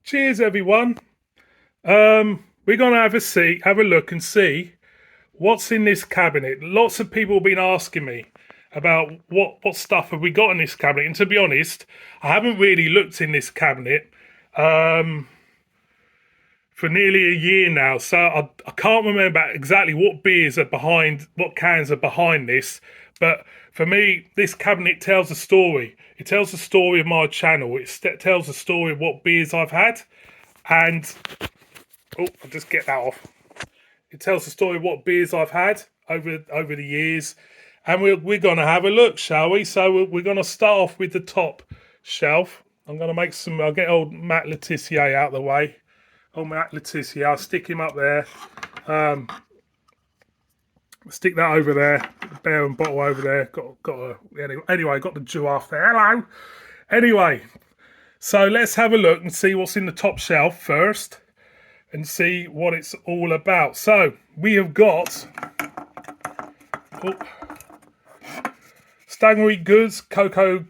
Cheers, everyone. We're gonna have a look, and see what's in this cabinet. Lots of people have been asking me about what stuff have we got in this cabinet, and to be honest, I haven't really looked in this cabinet for nearly a year now, so I can't remember exactly what beers are behind, what cans are behind this. But for me, this cabinet tells a story. It tells the story of my channel. It tells the story of what beers I've had, and I'll just get that off. It tells the story of what beers I've had over the years, and we're gonna have a look, shall we? So we're gonna start off with the top shelf. I'm gonna make some. I'll get old Matt Letitia out of the way. Old Matt Letitia, I'll stick him up there. Stick that over there. The bear and bottle over there. Anyway, got the giraffe there. Hello. Anyway, so let's have a look and see what's in the top shelf first, and see what it's all about. So we have got Staggering Goods, Cocoa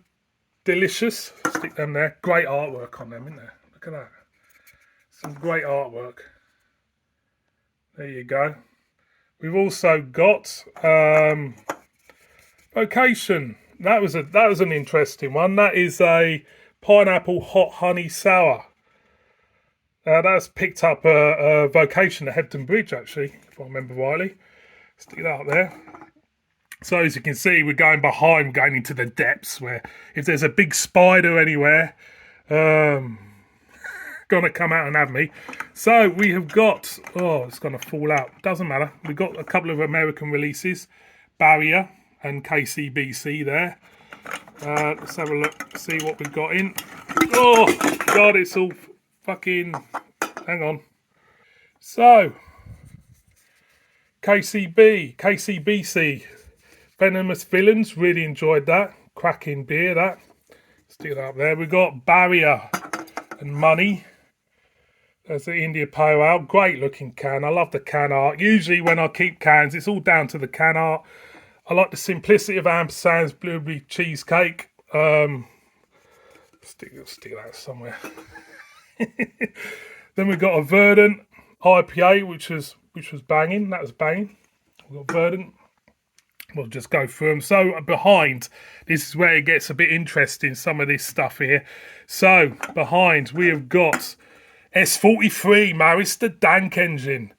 Delicious. Stick them there. Great artwork on them, isn't there? Look at that. Some great artwork. There you go. We've also got Vocation. That was an interesting one. That is a pineapple hot honey sour. That's picked up a Vocation at Hebden Bridge, actually, if I remember rightly. Stick that up there. So as you can see, we're going behind, going into the depths, where if there's a big spider anywhere, gonna come out and have me. So we have got, it's gonna fall out, doesn't matter. We've got a couple of American releases, Barrier and KCBC there. Let's have a look, see what we've got in. Oh god, it's all fucking, hang on. So KCBC, Venomous Villains, really enjoyed that. Cracking beer, that. Stick that up there. We've got Barrier and Money. There's the India Pale Ale. Great looking can. I love the can art. Usually when I keep cans, it's all down to the can art. I like the simplicity of Ampersand's Blueberry Cheesecake. Stick that somewhere. Then we've got a Verdant IPA, which was banging. That was banging. We've got Verdant. We'll just go through them. So behind, this is where it gets a bit interesting, some of this stuff here. So behind, we have got S43 Maris the Dank Engine.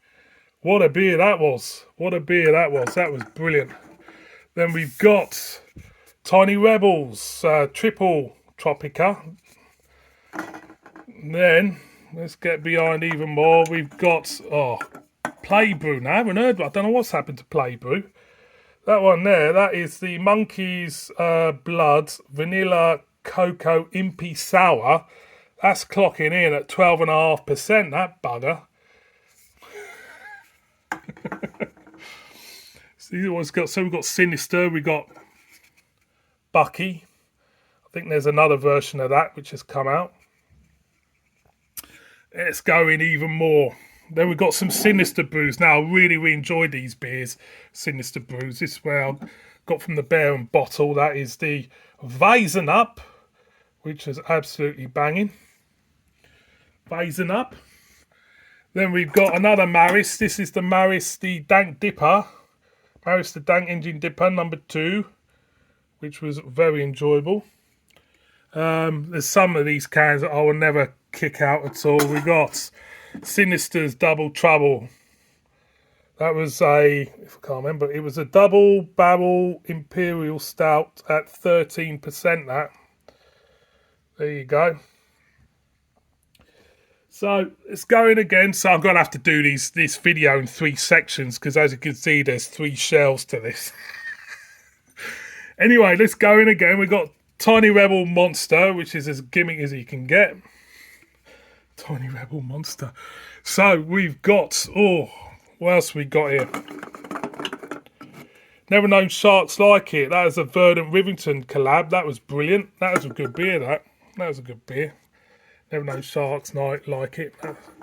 What a beer that was. What a beer that was. That was brilliant. Then we've got Tiny Rebels Triple Tropica. And then let's get behind even more. We've got Playbrew. Now I haven't heard. I don't know what's happened to Playbrew. That one there, that is the Monkey's Blood Vanilla Cocoa Impy Sour. That's clocking in at 12.5%, that bugger. So we've got Sinister, we've got Bucky. I think there's another version of that which has come out. Let's go in even more. Then we've got some Sinister Brews. Now, I really enjoyed these beers, Sinister Brews. This is where I got from the Bear and Bottle. That is the Weizen Up, which is absolutely banging. Weizen Up. Then we've got another Maris. This is the Maris the Dank Dipper. Maris the Dank Engine Dipper, number 2, which was very enjoyable. There's some of these cans that I will never kick out at all. We got Sinister's Double Trouble. That was if I can't remember, it was a double barrel Imperial Stout at 13%. That. There you go. So it's going again. So I'm going to have to do this video in 3 sections, because as you can see, there's 3 shelves to this. Anyway, let's go in again. We've got Tiny Rebel Monster, which is as gimmick as you can get. Tiny Rebel Monster. So we've got, what else we got here? Never Known Sharks Like It. That is a Verdant Rivington collab. That was brilliant. That was a good beer, that was a good beer. Never Known Sharks Like It.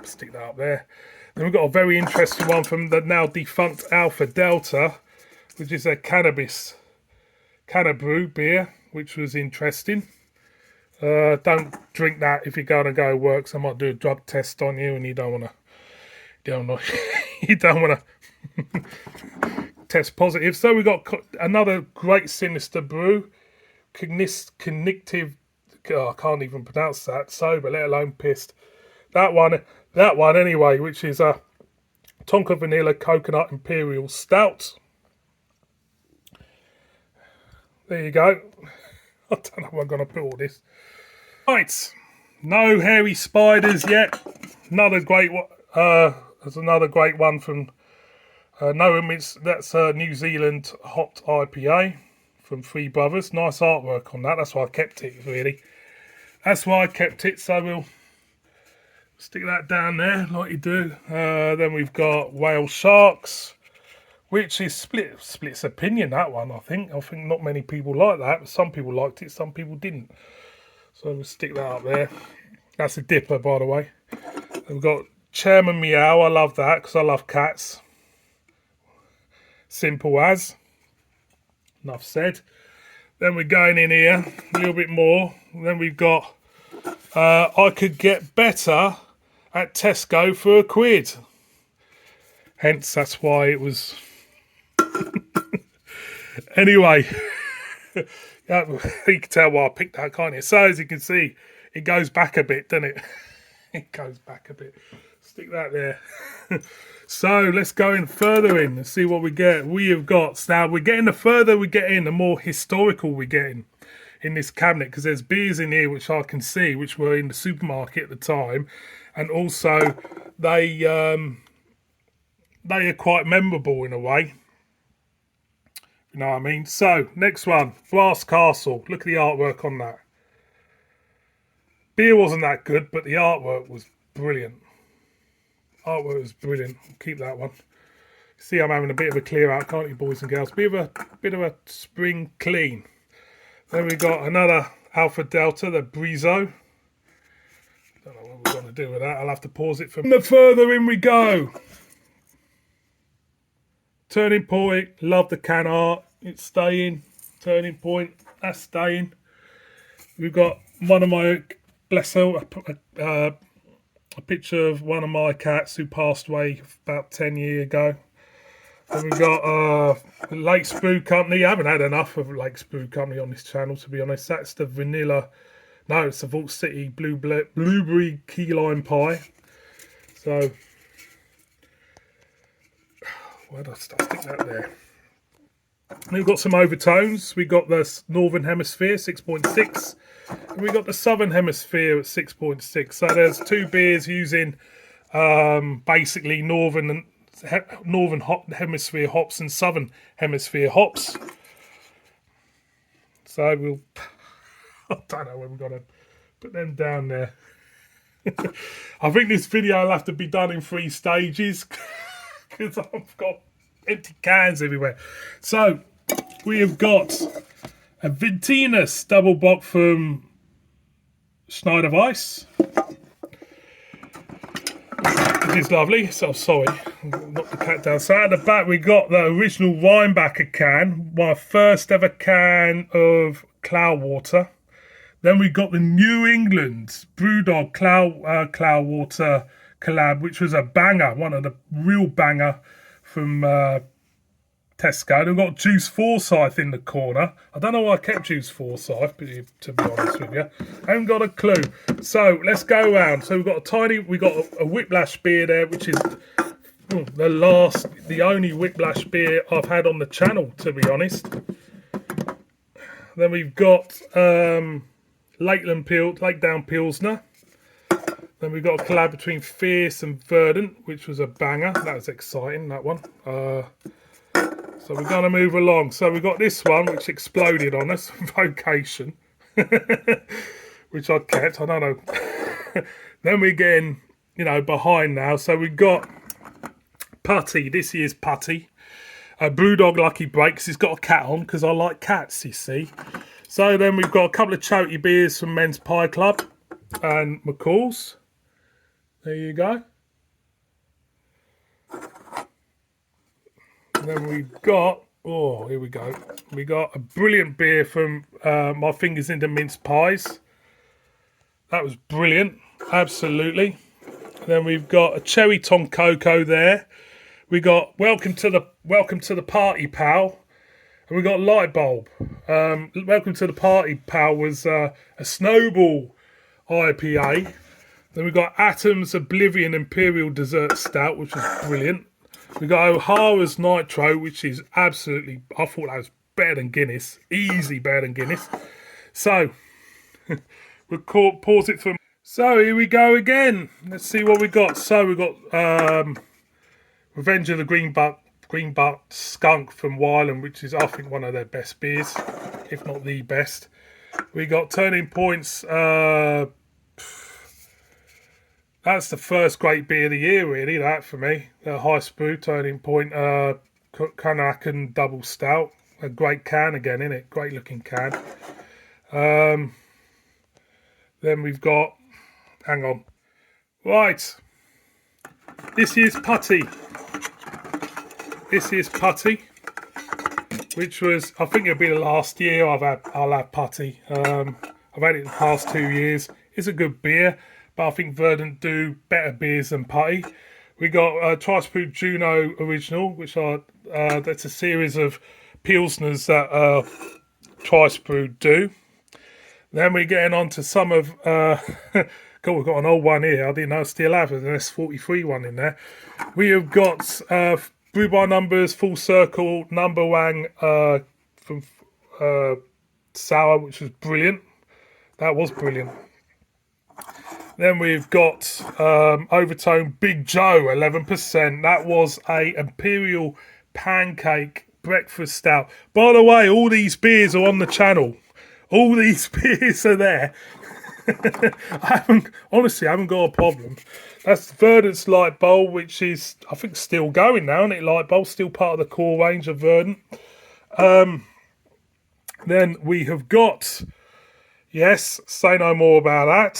Stick that up there. Then we've got a very interesting one from the now defunct Alpha Delta, which is a Cannabrew beer, which was interesting. Don't drink that if you're going to go work. So I might do a drug test on you, and you don't want to. You don't want to test positive. So we got another great sinister brew, cognitive. Oh, I can't even pronounce that. Sober, let alone pissed. That one anyway, which is a Tonka Vanilla Coconut Imperial Stout. There you go. I don't know how I'm going to put all this. Right, no hairy spiders yet. Another great one. There's another great one from that's a New Zealand hot IPA from Three Brothers. Nice artwork on that. That's why I kept it, really. That's why I kept it. So we'll stick that down there like you do. Then we've got Whale Sharks, which is splits opinion, that one, I think. I think not many people like that. Some people liked it, some people didn't. So we'll stick that up there. That's a dipper, by the way. We've got Chairman Meow. I love that because I love cats. Simple as. Enough said. Then we're going in here a little bit more. Then we've got I could get better at Tesco for £1. Hence, that's why it was. Anyway, you can tell why I picked that, can't you? So as you can see, it goes back a bit, doesn't it? It goes back a bit. Stick that there. So let's go in further in and see what we get. We have got, now we're getting, the further we get in, the more historical we're getting in this cabinet, because there's beers in here which I can see, which were in the supermarket at the time, and also they are quite memorable in a way. You know what I mean? So, next one, Brass Castle. Look at the artwork on that. Beer wasn't that good, but the artwork was brilliant. Artwork was brilliant. I'll keep that one. See, I'm having a bit of a clear out, can't you, boys and girls? Bit of a spring clean. Then we got another Alpha Delta, the Brizo. Don't know what we're going to do with that. I'll have to pause it for. The further in we go. Turning Point, love the can art. It's staying. Turning Point, that's staying. We've got one of my, bless her, a picture of one of my cats who passed away about 10 years ago. And we've got Lake Brew Company. I haven't had enough of Lake Brew Company on this channel, to be honest. That's the vanilla. No, it's the Vault City Blueberry Key Lime Pie. So, where did I stick that there? We've got some overtones. We've got the Northern Hemisphere 6.6. And we've got the Southern Hemisphere at 6.6. So there's two beers using basically Northern Hemisphere hops and Southern Hemisphere hops. So we'll... I don't know when we're going to put them down there. I think this video will have to be done in 3 stages because I've got empty cans everywhere. So we have got a Vintinus double bock from Schneider Weiss. It is lovely. So sorry, knocked the cat down. So at the back we got the original Rhinebacker can, my first ever can of Cloudwater. Then we got the New England Brewdog Cloudwater collab, which was a banger, one of the real banger from Tesco. And we've got Juice Forsyth in the corner. I don't know why I kept Juice Forsyth, but to be honest with you, I haven't got a clue. So let's go around. So we've got a Whiplash beer there, which is the only Whiplash beer I've had on the channel, to be honest. Then we've got Lakedown Pilsner. Then we've got a collab between Fierce and Verdant, which was a banger. That was exciting, that one. So we're going to move along. So we've got this one, which exploded on us, Vocation, which I kept. I don't know. Then we're getting, behind now. So we've got Putty. This year's Putty. Brewdog Lucky Breaks. It's got a cat on because I like cats, you see. So then we've got a couple of Choty beers from Men's Pie Club and McCall's. There you go. And then we've got, here we go. We got a brilliant beer from My Fingers into Mince Pies. That was brilliant. Absolutely. Then we've got a cherry Tom Coco there. We got welcome to the party, pal. And we got light bulb. Welcome to the party, pal was a Snowball IPA. Then we got Atoms Oblivion Imperial Dessert Stout, which was brilliant. We got O'Hara's Nitro, which is absolutely, I thought that was better than Guinness. Easy better than Guinness. So, we'll pause it for. So, here we go again. Let's see what we got. So, we got Revenge of the Green Butt Skunk from Wylam, which is, I think, one of their best beers, if not the best. We got Turning Point's. That's the first great beer of the year, really, that for me. The High Sprue Turning Point Kanakan Double Stout. A great can again, isn't it? Great looking can. Then we've got, hang on. Right. This is Putty. This is Putty, which was, I think it'll be the last year I'll have Putty. I've had it the past 2 years. It's a good beer, but I think Verdant do better beers than Putty. We got Twice Brewed Juno Original, which are that's a series of pilsners that Twice Brewed do. Then we're getting on to some of God, we've got an old one here. I didn't know I still have an S43 one in there. We have got Brew by Numbers Full Circle Number Wang from Sour, which was brilliant. That was brilliant. Then we've got Overtone Big Joe, 11%. That was a Imperial Pancake Breakfast Stout. By the way, all these beers are on the channel. All these beers are there. I haven't got a problem. That's Verdant's Light Bowl, which is, I think, still going now, isn't it? Light Bowl, still part of the core range of Verdant. Then we have got, yes, say no more about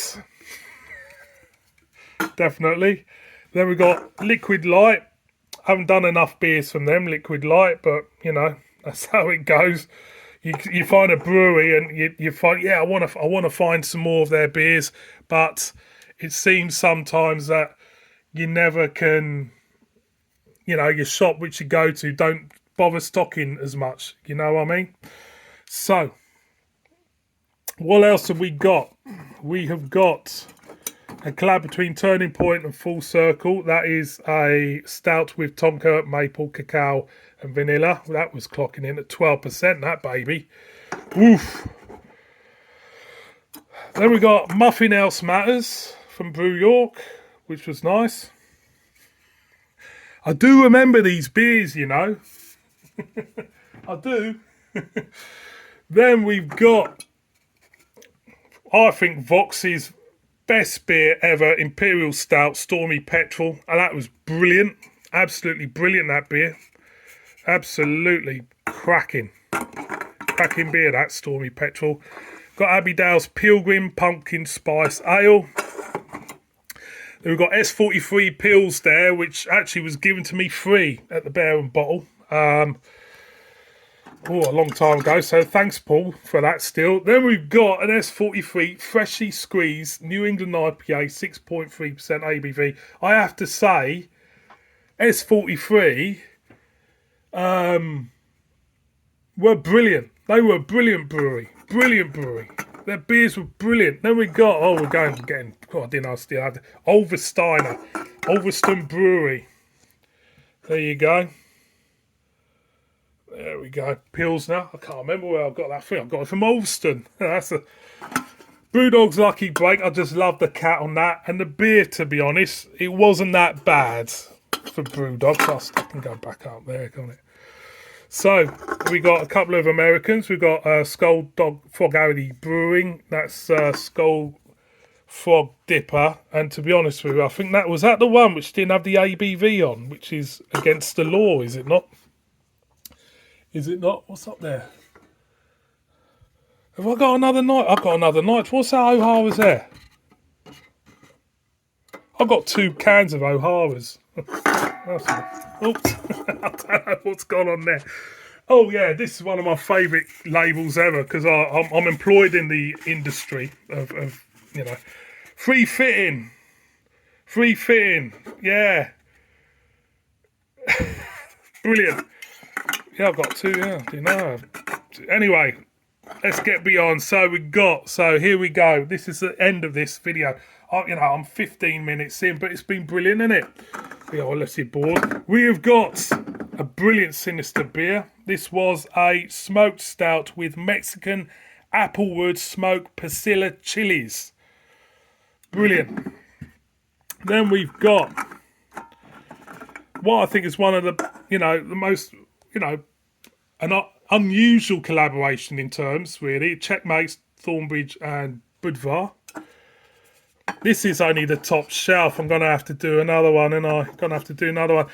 that. Definitely. Then we've got Liquid Light. I haven't done enough beers from them, Liquid Light, but, you know, that's how it goes. You find a brewery and you find, yeah, I want to find some more of their beers, but it seems sometimes that you never can, you know, your shop which you go to don't bother stocking as much, you know what I mean? So, what else have we got? We have got a collab between Turning Point and Full Circle. That is a stout with Tonka, maple, cacao and vanilla. That was clocking in at 12%, that baby. Woof. Then we got Muffin Else Matters from Brew York, which was nice. I do remember these beers, you know. I do. Then we've got, I think, Vox's best beer ever, Imperial Stout, Stormy Petrol. And that was brilliant. Absolutely brilliant, that beer. Absolutely cracking. Cracking beer, that Stormy Petrol. Got Abbeydale's Pilgrim Pumpkin Spice Ale. Then we've got S43 Pills there, which actually was given to me free at the Bear and Bottle. A long time ago, so thanks, Paul, for that still. Then we've got an S43 Freshly Squeezed New England IPA, 6.3% ABV. I have to say, S43 were brilliant. They were a brilliant brewery. Brilliant brewery. Their beers were brilliant. Then we got, getting, God, I didn't know I still had Ulverston Brewery. There you go. There we go. Pilsner. I can't remember where I got that thing. I got it from Ulverston. That's a Brewdog's Lucky Break. I just love the cat on that. And the beer, to be honest, it wasn't that bad for Brewdog. I can go back up there, can't it? So, we got a couple of Americans. We've got Skull Dog Frog Alley Brewing. That's Skull Frog Dipper. And to be honest with you, I think that was the one which didn't have the ABV on, which is against the law, is it not? Is it not? What's up there? Have I got another night? I've got another night. What's that O'Hara's there? I've got 2 cans of O'Hara's. Oops. I don't know what's gone on there. Oh yeah, this is one of my favourite labels ever because I'm employed in the industry of you know, Free fitting. Free fitting. Yeah. Brilliant. Yeah, I've got two. Yeah, do you know? Anyway, let's get beyond. So here we go. This is the end of this video. I'm 15 minutes in, but it's been brilliant, isn't it? Yeah, well, let's see, board. We have got a brilliant Sinister beer. This was a smoked stout with Mexican applewood smoked pasilla chilies. Brilliant. Then we've got what I think is one of the, the most, an unusual collaboration in terms, really. Checkmates, Thornbridge and Budvar. This is only the top shelf. I'm going to have to do another one,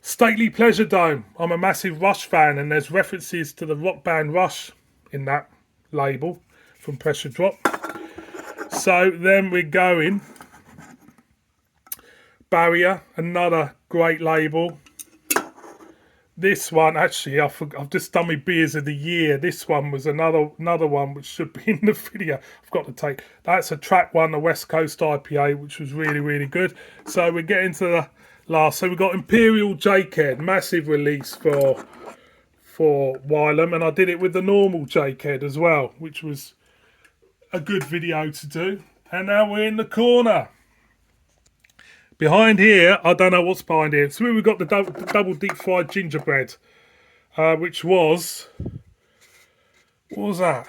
Stately Pleasure Dome. I'm a massive Rush fan, and there's references to the rock band Rush in that label from Pressure Drop. So then we're going Barrier, another great label. This one, actually, I've just done my beers of the year. This one was another one which should be in the video. I've got to take. That's a track one, the West Coast IPA, which was really, really good. So we're getting to the last. So we've got Imperial Jakehead, massive release for Wylam, and I did it with the normal Jakehead as well, which was a good video to do. And now we're in the corner. Behind here, I don't know what's behind here. So we've got the double deep fried gingerbread, which was, what was that?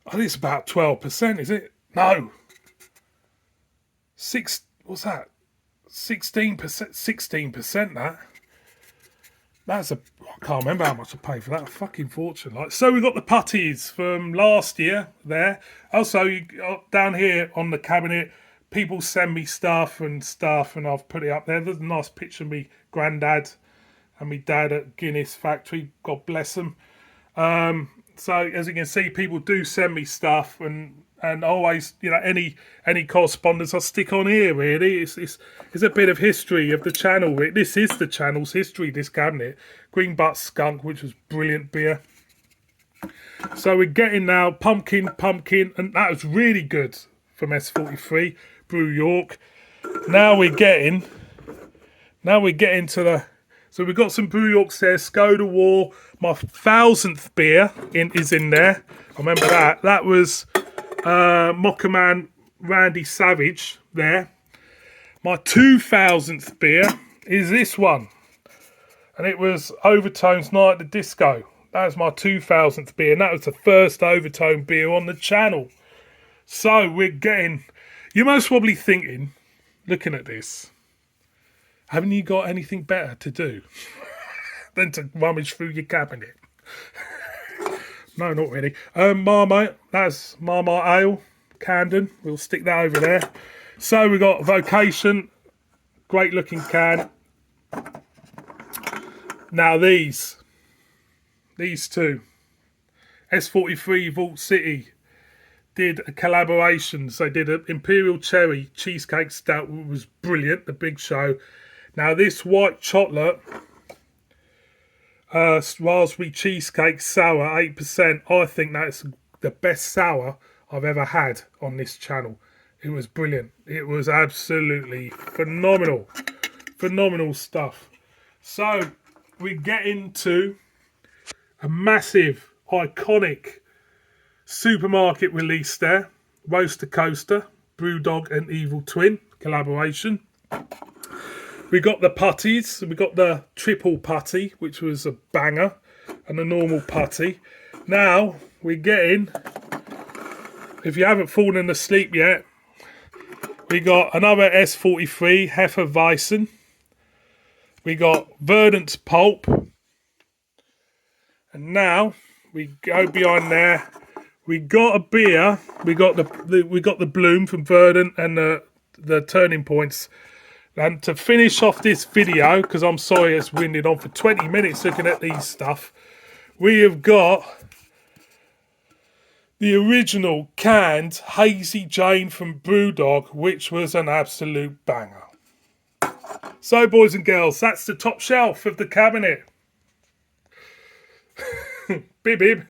I think it's about 12%, is it? No. What's that? 16%, 16% that. I can't remember how much I paid for that. A fucking fortune. So we've got the putties from last year there. Also, down here on the cabinet, people send me stuff, and I've put it up there. There's a nice picture of me granddad and me dad at Guinness factory. God bless them. So as you can see, people do send me stuff, and always, any correspondence I stick on here. Really, it's a bit of history of the channel. This is the channel's history. This cabinet, Green Butt Skunk, which was brilliant beer. So we're getting now pumpkin, and that was really good from S43. Brew York. Now we're getting to the. So we've got some Brew Yorks there. Skoda War. My 1000th beer is in there. I remember that. That was Mockerman Randy Savage there. My 2000th beer is this one, and it was Overtone's Night at the Disco. That was my 2000th beer, and that was the first Overtone beer on the channel. So we're getting. You're most probably thinking, looking at this, haven't you got anything better to do than to rummage through your cabinet? No, not really. Marmite, that's Marmite Ale, Camden. We'll stick that over there. So we've got Vocation, great looking can. Now these two, S43 Vault City, did a collaboration. So they did an Imperial Cherry Cheesecake Stout, which was brilliant, the big show. Now this white chocolate raspberry cheesecake sour, 8%. I think that's the best sour I've ever had on this channel. It was brilliant. It was absolutely phenomenal. Phenomenal stuff. So we get into a massive, iconic supermarket release there. Roaster Coaster, Brewdog and Evil Twin collaboration. We got the putties. We got the triple putty, which was a banger, and the normal putty. Now we're getting, if you haven't fallen asleep yet, we got another S43 Hefeweizen. We got Verdant's Pulp. And now we go behind there. We got a beer. We got the Bloom from Verdant and the Turning Points. And to finish off this video, because I'm sorry it's winded on for 20 minutes looking at these stuff, we have got the original canned Hazy Jane from Brewdog, which was an absolute banger. So, boys and girls, that's the top shelf of the cabinet. Bib bib.